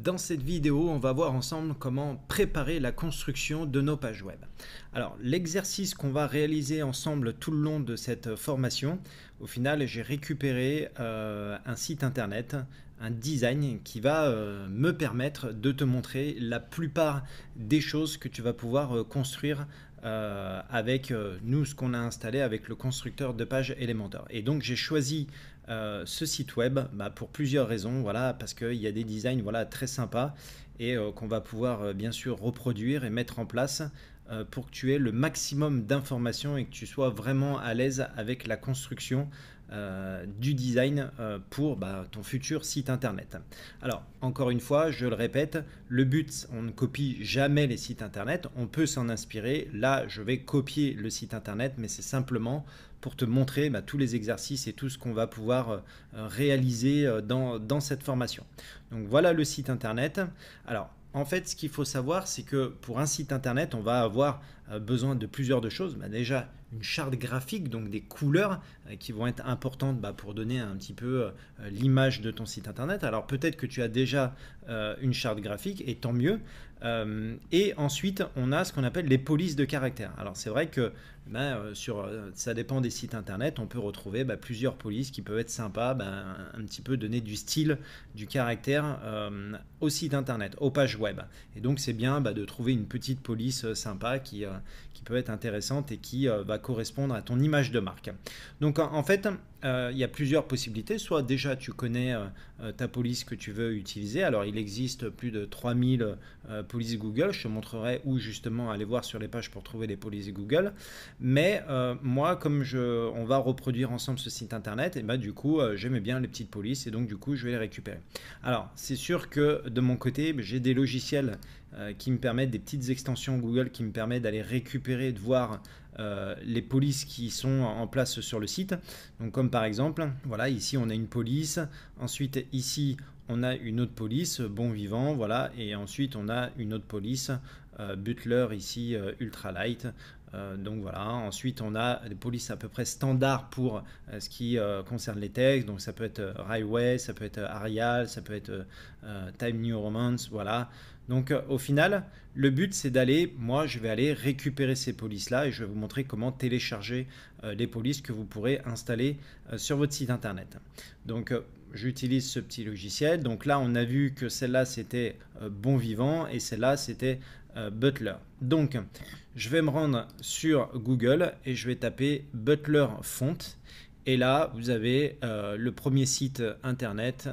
Dans cette vidéo, on va voir ensemble comment préparer la construction de nos pages web. Alors, l'exercice qu'on va réaliser ensemble tout le long de cette formation, au final, j'ai récupéré un site internet, un design qui va me permettre de te montrer la plupart des choses que tu vas pouvoir construire avec nous, ce qu'on a installé avec le constructeur de pages Elementor. Et donc, j'ai choisi ce site web pour plusieurs raisons, voilà, parce qu'il y a des designs voilà, très sympas et qu'on va pouvoir bien sûr reproduire et mettre en place pour que tu aies le maximum d'informations et que tu sois vraiment à l'aise avec la construction du design pour ton futur site internet. Alors encore une fois, je le répète, le but, on ne copie jamais les sites internet, on peut s'en inspirer. Là je vais copier le site internet, mais c'est simplement pour te montrer tous les exercices et tout ce qu'on va pouvoir réaliser dans cette formation. Donc voilà le site internet. Alors en fait, ce qu'il faut savoir, c'est que pour un site internet, on va avoir besoin de plusieurs choses. Déjà, une charte graphique, donc des couleurs qui vont être importantes pour donner un petit peu l'image de ton site internet. Alors peut-être que tu as déjà une charte graphique, et tant mieux. Et ensuite, on a ce qu'on appelle les polices de caractère. Alors c'est vrai que ça dépend des sites internet, on peut retrouver plusieurs polices qui peuvent être sympas, un petit peu donner du style, du caractère au site internet, aux pages web. Et donc c'est bien de trouver une petite police sympa qui peut être intéressante et qui va correspondre à ton image de marque. Donc en fait, il y a plusieurs possibilités. Soit déjà tu connais ta police que tu veux utiliser. Alors il existe plus de 3000 polices Google. Je te montrerai où justement aller voir sur les pages pour trouver les polices Google. Mais moi, comme on va reproduire ensemble ce site internet, et du coup j'aimais bien les petites polices et donc du coup je vais les récupérer. Alors c'est sûr que de mon côté, j'ai des logiciels qui me permettent, des petites extensions Google qui me permettent d'aller récupérer, de voir les polices qui sont en place sur le site. Donc comme par exemple, voilà, ici on a une police, ensuite ici on a une autre police, bon vivant, voilà, et ensuite on a une autre police, Butler ici, ultralight. Donc voilà, ensuite on a des polices à peu près standards pour ce qui concerne les textes, donc ça peut être Highway, ça peut être Arial, ça peut être Time New Romance, voilà. Donc au final, le but c'est d'aller, moi je vais aller récupérer ces polices là et je vais vous montrer comment télécharger les polices que vous pourrez installer sur votre site internet. Donc j'utilise ce petit logiciel, donc là on a vu que celle-là c'était Bon Vivant et celle-là c'était Butler. Donc je vais me rendre sur Google et je vais taper Butler Font. Et là, vous avez le premier site internet,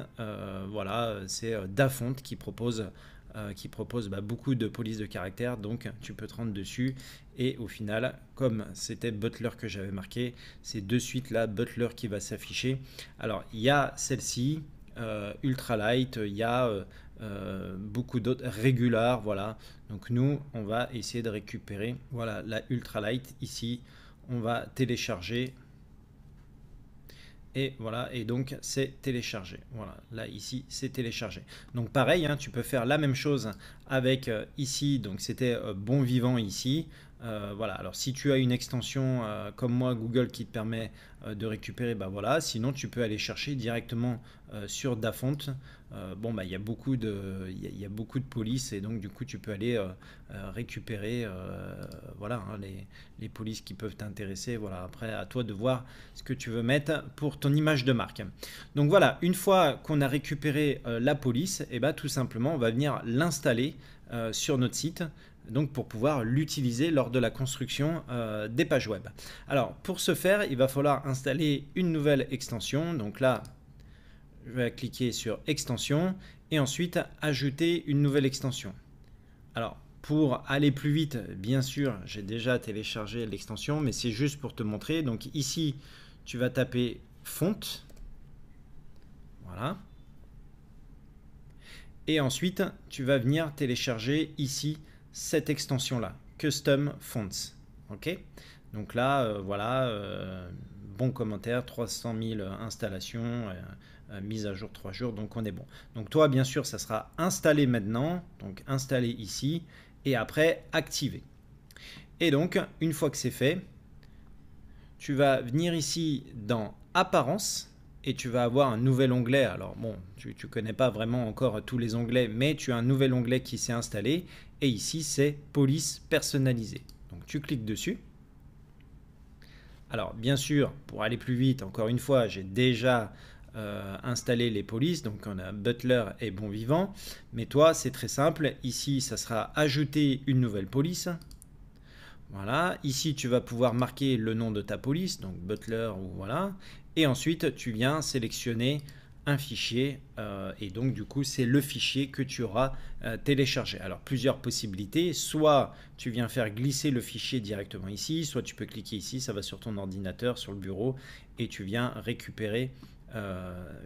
voilà, c'est Dafont qui propose beaucoup de polices de caractère, donc tu peux te rendre dessus et au final, comme c'était Butler que j'avais marqué, c'est de suite là Butler qui va s'afficher. Alors il y a celle-ci, ultralight, il y a beaucoup d'autres regular, voilà. Donc nous on va essayer de récupérer, voilà, la ultralight ici, on va télécharger. Et voilà, et donc c'est téléchargé. Voilà, là ici c'est téléchargé. Donc pareil, tu peux faire la même chose avec ici, donc c'était Bon Vivant ici. Voilà, alors si tu as une extension comme moi Google qui te permet de récupérer, voilà, sinon tu peux aller chercher directement sur Dafont. Il y a beaucoup de polices et donc du coup tu peux aller récupérer voilà, les polices qui peuvent t'intéresser. Voilà, après à toi de voir ce que tu veux mettre pour ton image de marque. Donc voilà, une fois qu'on a récupéré la police, et tout simplement on va venir l'installer sur notre site, donc pour pouvoir l'utiliser lors de la construction des pages web. Alors pour ce faire, il va falloir installer une nouvelle extension. Donc là, je vais cliquer sur extension et ensuite ajouter une nouvelle extension. Alors pour aller plus vite, bien sûr, j'ai déjà téléchargé l'extension, mais c'est juste pour te montrer. Donc ici, tu vas taper font. Voilà. Et ensuite, tu vas venir télécharger ici cette extension là, Custom Fonts. Ok, donc là, voilà, bon commentaire, 300 000 installations, mise à jour 3 jours, donc on est bon. Donc toi, bien sûr, ça sera installé maintenant, donc installé ici, et après activé. Et donc, une fois que c'est fait, tu vas venir ici dans Apparence, et tu vas avoir un nouvel onglet. Alors bon, tu ne connais pas vraiment encore tous les onglets, mais tu as un nouvel onglet qui s'est installé et ici c'est police personnalisée. Donc tu cliques dessus. Alors bien sûr, pour aller plus vite, encore une fois, j'ai déjà installé les polices, donc on a Butler et Bon Vivant, mais toi c'est très simple, ici ça sera ajouter une nouvelle police. Voilà, ici tu vas pouvoir marquer le nom de ta police, donc Butler ou voilà, et ensuite tu viens sélectionner un fichier et donc du coup c'est le fichier que tu auras téléchargé. Alors plusieurs possibilités, soit tu viens faire glisser le fichier directement ici, soit tu peux cliquer ici, ça va sur ton ordinateur, sur le bureau et tu viens récupérer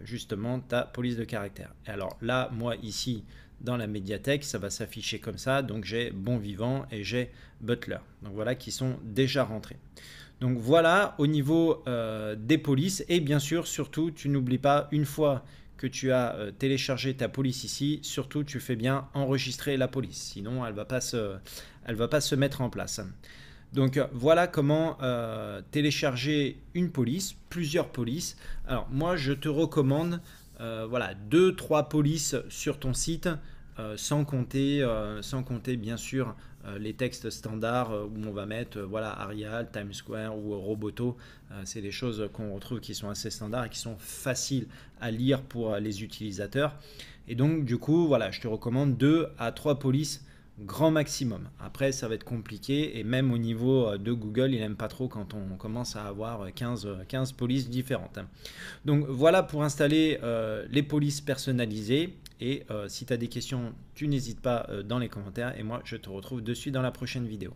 justement ta police de caractère. Et alors là, moi ici dans la médiathèque, ça va s'afficher comme ça, donc j'ai Bon Vivant et j'ai Butler. Donc voilà qui sont déjà rentrés. Donc voilà au niveau des polices et bien sûr surtout tu n'oublies pas une fois que tu as téléchargé ta police ici, surtout tu fais bien enregistrer la police, sinon elle va pas se mettre en place. Donc voilà comment télécharger une police, plusieurs polices. Alors moi je te recommande voilà 2-3 polices sur ton site sans compter bien sûr les textes standards où on va mettre voilà Arial, Times Square ou Roboto. C'est des choses qu'on retrouve qui sont assez standards et qui sont faciles à lire pour les utilisateurs. Et donc du coup voilà, je te recommande 2 à 3 polices grand maximum. Après ça va être compliqué et même au niveau de Google il n'aime pas trop quand on commence à avoir 15 polices différentes. Donc voilà pour installer les polices personnalisées et si tu as des questions tu n'hésites pas dans les commentaires et moi je te retrouve dessus dans la prochaine vidéo.